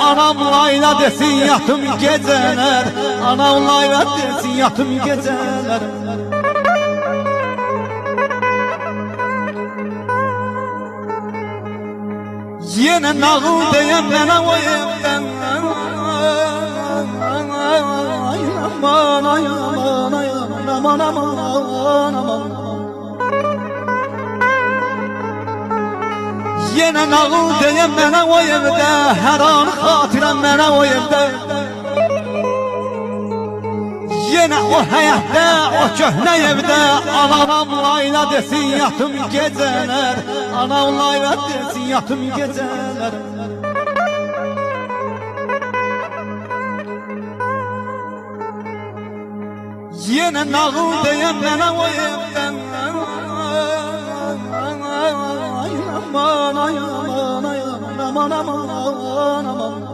Anam layla desin yatım geceler, anam layla desin yatım geceler. Yine nağıl diyen mənə o evdən, aman aman aman aman aman. Yine nağıl diyen mənə o evdə, hər an xatirəm mənə o evdə. Yine o həyətdə, o köhnə evdə, anam layla desin yatım geceler, anam layla desin yatım geceler. Yine nağıl diyen mənə o evdən, aman aman aman aman aman aman.